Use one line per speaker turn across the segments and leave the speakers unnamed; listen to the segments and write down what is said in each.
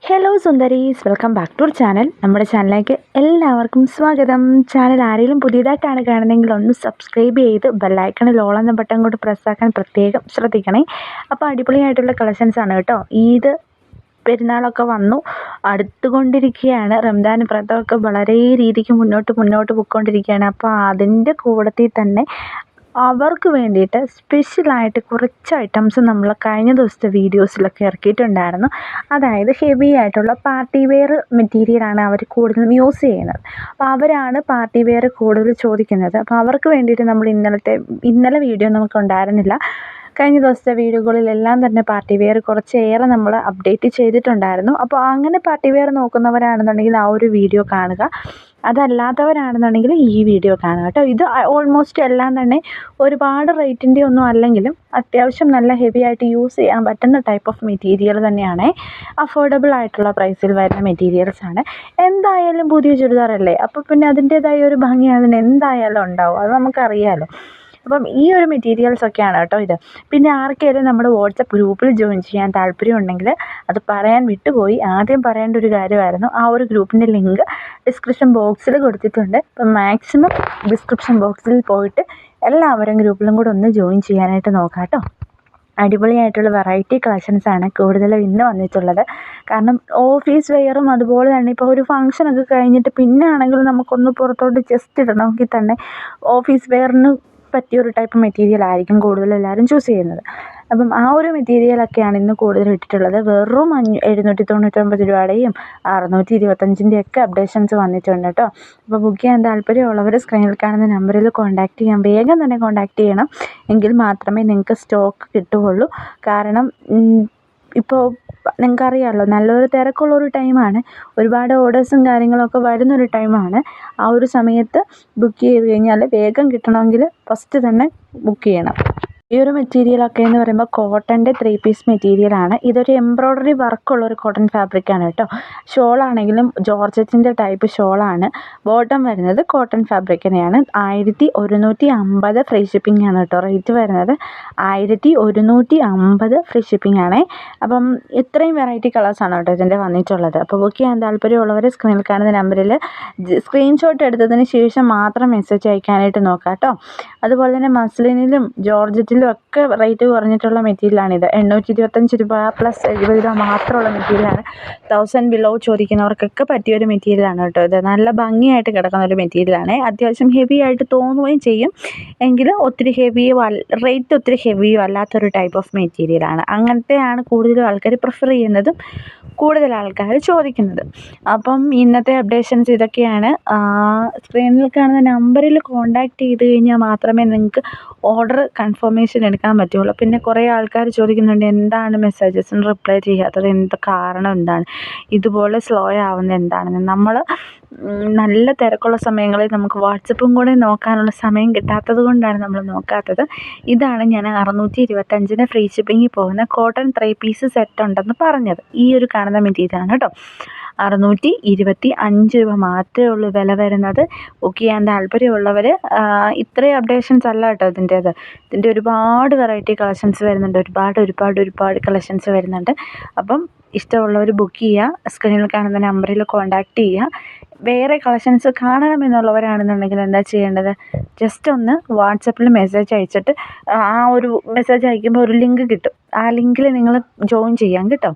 Hello സുന്ദരീസ്, welcome back to our channel. നമ്മുടെ ചാനലിലേക്ക് എല്ലാവർക്കും സ്വാഗതം. ചാനൽ ആരെങ്കിലും പുതിയതായിട്ടാണ് കാണുന്നതെങ്കിൽ ഒന്ന് സബ്സ്ക്രൈബ് ചെയ്ത് ബെല്ലൈക്കണിൽ ഓൾ എന്ന ബട്ടൺ കൊണ്ട് പ്രസ്സാക്കാൻ പ്രത്യേകം ശ്രദ്ധിക്കണേ. അപ്പോൾ അടിപൊളിയായിട്ടുള്ള കളക്ഷൻസ് ആണ് കേട്ടോ. ഈദ് പെരുന്നാളൊക്കെ വന്നു അടുത്തുകൊണ്ടിരിക്കുകയാണ്. റംദാൻ വ്രതമൊക്കെ വളരെ രീതിക്ക് മുന്നോട്ട് പോയിക്കൊണ്ടിരിക്കുകയാണ്. അപ്പോൾ അതിൻ്റെ കൂടത്തിൽ തന്നെ അവർക്ക് വേണ്ടിയിട്ട് സ്പെഷ്യലായിട്ട് കുറച്ച് ഐറ്റംസ് നമ്മൾ കഴിഞ്ഞ ദിവസത്തെ വീഡിയോസിലൊക്കെ ഇറക്കിയിട്ടുണ്ടായിരുന്നു. അതായത് ഹെവി ആയിട്ടുള്ള പാർട്ടി വെയർ മെറ്റീരിയലാണ് അവർ കൂടുതലും യൂസ് ചെയ്യുന്നത്. അപ്പോൾ അവരാണ് പാർട്ടി വെയർ കൂടുതൽ ചോദിക്കുന്നത്. അപ്പോൾ അവർക്ക് വേണ്ടിയിട്ട് നമ്മൾ ഇന്നലെ വീഡിയോ നമുക്കുണ്ടായിരുന്നില്ല. കഴിഞ്ഞ ദിവസത്തെ വീഡിയോകളിലെല്ലാം തന്നെ പാർട്ടി വെയർ കുറച്ചേറെ നമ്മൾ അപ്ഡേറ്റ് ചെയ്തിട്ടുണ്ടായിരുന്നു. അപ്പോൾ അങ്ങനെ പാർട്ടി വെയർ നോക്കുന്നവരാണെന്നുണ്ടെങ്കിൽ ആ ഒരു വീഡിയോ കാണുക. അതല്ലാത്തവരാണെന്നുണ്ടെങ്കിൽ ഈ വീഡിയോ കാണുക കേട്ടോ. ഇത് ഓൾമോസ്റ്റ് എല്ലാം തന്നെ ഒരുപാട് റേറ്റിൻ്റെ ഒന്നും അല്ലെങ്കിലും അത്യാവശ്യം നല്ല ഹെവി ആയിട്ട് യൂസ് ചെയ്യാൻ പറ്റുന്ന ടൈപ്പ് ഓഫ് മെറ്റീരിയൽ തന്നെയാണ്. അഫോർഡബിൾ ആയിട്ടുള്ള പ്രൈസിൽ വരുന്ന മെറ്റീരിയൽസാണ്. എന്തായാലും പുതിയ ചുരിദാറല്ലേ, അപ്പോൾ പിന്നെ അതിൻ്റേതായ ഒരു ഭംഗി അതിന് എന്തായാലും ഉണ്ടാവും, അത് നമുക്കറിയാമല്ലോ. അപ്പം ഈ ഒരു മെറ്റീരിയൽസൊക്കെയാണ് കേട്ടോ ഇത്. പിന്നെ ആർക്കെങ്കിലും നമ്മുടെ വാട്സപ്പ് ഗ്രൂപ്പിൽ ജോയിൻ ചെയ്യാൻ താല്പര്യമുണ്ടെങ്കിൽ അത് പറയാൻ വിട്ടുപോയി. ആദ്യം പറയേണ്ട ഒരു കാര്യമായിരുന്നു. ആ ഒരു ഗ്രൂപ്പിൻ്റെ ലിങ്ക് ഡിസ്ക്രിപ്ഷൻ ബോക്സിൽ കൊടുത്തിട്ടുണ്ട്. അപ്പം മാക്സിമം ഡിസ്ക്രിപ്ഷൻ ബോക്സിൽ പോയിട്ട് എല്ലാവരും ഗ്രൂപ്പിലും കൂടെ ഒന്ന് ജോയിൻ ചെയ്യാനായിട്ട് നോക്കാം കേട്ടോ. അടിപൊളിയായിട്ടുള്ള വെറൈറ്റി കളക്ഷൻസാണ് കൂടുതലും ഇന്ന് വന്നിട്ടുള്ളത്. കാരണം ഓഫീസ് വെയറും അതുപോലെ തന്നെ ഇപ്പോൾ ഒരു ഫംഗ്ഷനൊക്കെ കഴിഞ്ഞിട്ട് പിന്നെ ആണെങ്കിൽ നമുക്കൊന്ന് പുറത്തോട്ട് ജസ്റ്റ് ഇടണമെങ്കിൽ തന്നെ ഓഫീസ് വെയറിന് പറ്റിയൊരു ടൈപ്പ് മെറ്റീരിയൽ ആയിരിക്കും കൂടുതലും എല്ലാവരും ചൂസ് ചെയ്യുന്നത്. അപ്പം ആ ഒരു മെറ്റീരിയലൊക്കെയാണ് ഇന്ന് കൂടുതൽ ഇട്ടിട്ടുള്ളത്. വെറും 799 രൂപയുടെയും 625-ഒക്കെ അപ്ഡേഷൻസ് വന്നിട്ടുണ്ട് കേട്ടോ. അപ്പോൾ ബുക്ക് ചെയ്യാൻ താല്പര്യമുള്ളവർ സ്ക്രീനിൽ കാണുന്ന നമ്പറിൽ കോൺടാക്റ്റ് ചെയ്യാം. വേഗം തന്നെ കോൺടാക്റ്റ് ചെയ്യണം, എങ്കിൽ മാത്രമേ നിങ്ങൾക്ക് സ്റ്റോക്ക് കിട്ടുകയുള്ളൂ. കാരണം ഇപ്പോൾ നിങ്ങൾക്കറിയാമല്ലോ, നല്ലൊരു തിരക്കുള്ളൊരു ടൈമാണ്. ഒരുപാട് ഓർഡേഴ്സും കാര്യങ്ങളൊക്കെ വരുന്നൊരു ടൈമാണ്. ആ ഒരു സമയത്ത് ബുക്ക് ചെയ്ത് കഴിഞ്ഞാൽ വേഗം കിട്ടണമെങ്കിൽ ഫസ്റ്റ് തന്നെ ബുക്ക് ചെയ്യണം. ഈ ഒരു മെറ്റീരിയലൊക്കെ എന്ന് പറയുമ്പോൾ കോട്ടൻ്റെ 3 പീസ് മെറ്റീരിയലാണ്. ഇതൊരു എംബ്രോയ്ഡറി വർക്കുള്ളൊരു കോട്ടൺ ഫാബ്രിക്കാണ് കേട്ടോ. ഷോളാണെങ്കിലും ജോർജറ്റിൻ്റെ ടൈപ്പ് ഷോളാണ്. ബോട്ടം വരുന്നത് കോട്ടൺ ഫാബ്രിക് തന്നെയാണ്. 1150 ഫ്രീ ഷിപ്പിംഗ് ആണ് കേട്ടോ റേറ്റ് വരുന്നത്. 1150 ഫ്രീ ഷിപ്പിംഗ് ആണേ. അപ്പം ഇത്രയും വെറൈറ്റി കളേഴ്സാണ് കേട്ടോ ഇതിൻ്റെ വന്നിട്ടുള്ളത്. അപ്പോൾ ബുക്ക് ചെയ്യാൻ താല്പര്യമുള്ളവർ സ്ക്രീനിൽ കാണുന്ന നമ്പറിൽ സ്ക്രീൻഷോട്ട് എടുത്തതിന് ശേഷം മാത്രം മെസ്സേജ് അയക്കാനായിട്ട് നോക്കാം കേട്ടോ. അതുപോലെ തന്നെ മസ്ലിനിലും ജോർജറ്റിലും ഒക്കെ റേറ്റ് കുറഞ്ഞിട്ടുള്ള മെറ്റീരിയലാണിത്. 825 രൂപ പ്ലസ് 70 രൂപ മാത്രമുള്ള മെറ്റീരിയലാണ്. 1000 ബിലോ ചോദിക്കുന്നവർക്കൊക്കെ പറ്റിയൊരു മെറ്റീരിയലാണ് കേട്ടോ ഇത്. നല്ല ഭംഗിയായിട്ട് കിടക്കുന്ന ഒരു മെറ്റീരിയലാണ്. അത്യാവശ്യം ഹെവി ആയിട്ട് തോന്നുകയും ചെയ്യും, എങ്കിലും ഒത്തിരി റേറ്റ് ഒത്തിരി ഹെവിയോ അല്ലാത്തൊരു ടൈപ്പ് ഓഫ് മെറ്റീരിയലാണ്. അങ്ങനത്തെയാണ് കൂടുതലും ആൾക്കാർ പ്രിഫർ ചെയ്യുന്നതും കൂടുതൽ ആൾക്കാർ ചോദിക്കുന്നത്. അപ്പം ഇന്നത്തെ അപ്ഡേഷൻസ് ഇതൊക്കെയാണ്. സ്ക്രീനിൽ കാണുന്ന നമ്പറിൽ കോൺടാക്റ്റ് ചെയ്ത് കഴിഞ്ഞാൽ മാത്രമേ നിങ്ങൾക്ക് ഓർഡർ കൺഫർമേഷൻ എടുക്കാൻ പറ്റുള്ളൂ. പിന്നെ കുറേ ആൾക്കാർ ചോദിക്കുന്നുണ്ട്, എന്താണ് മെസ്സേജസിന് റിപ്ലൈ ചെയ്യാത്തത്, കാരണം എന്താണ് ഇതുപോലെ സ്ലോ ആവുന്നത് എന്താണെന്ന്. നമ്മൾ നല്ല തിരക്കുള്ള സമയങ്ങളിൽ നമുക്ക് വാട്സപ്പും കൂടെ നോക്കാനുള്ള സമയം കിട്ടാത്തത് കൊണ്ടാണ് നമ്മൾ നോക്കാത്തത്. ഇതാണ് ഞാൻ 625 ഫ്രീ ഷിപ്പിങ്ങിൽ പോകുന്ന കോട്ടൺ 3 പീസ് സെറ്റ് ഉണ്ടെന്ന് പറഞ്ഞത്. ഈ ഒരു കാണുന്ന മെറ്റീരിയലാണ് കേട്ടോ. 625 രൂപ മാത്രമേ ഉള്ളൂ വില വരുന്നത്. ബുക്ക് ചെയ്യാൻ താല്പര്യമുള്ളവർ, ഇത്രയും അപ്ഡേഷൻസ് അല്ല കേട്ടോ ഇതിൻ്റെ ഒരുപാട് വെറൈറ്റി കളക്ഷൻസ് വരുന്നുണ്ട്. ഒരുപാട് കളക്ഷൻസ് വരുന്നുണ്ട്. അപ്പം ഇഷ്ടമുള്ളവർ ബുക്ക് ചെയ്യുക. സ്ക്രീനിൽ കാണുന്ന നമ്പറിൽ കോൺടാക്റ്റ് ചെയ്യുക. വേറെ കളക്ഷൻസ് കാണണമെന്നുള്ളവരാണെന്നുണ്ടെങ്കിൽ എന്താ ചെയ്യേണ്ടത്, ജസ്റ്റ് ഒന്ന് വാട്സപ്പിൽ മെസ്സേജ് അയച്ചിട്ട് ആ ഒരു മെസ്സേജ് അയക്കുമ്പോൾ ഒരു ലിങ്ക് കിട്ടും. ആ ലിങ്കിൽ നിങ്ങൾ ജോയിൻ ചെയ്യാം കേട്ടോ.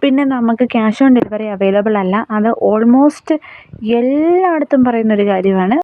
പിന്നെ നമുക്ക് ക്യാഷ് ഓൺ ഡെലിവറി അവൈലബിൾ അല്ല. അത് ഓൾമോസ്റ്റ് എല്ലായിടത്തും പറയുന്നൊരു കാര്യമാണ്.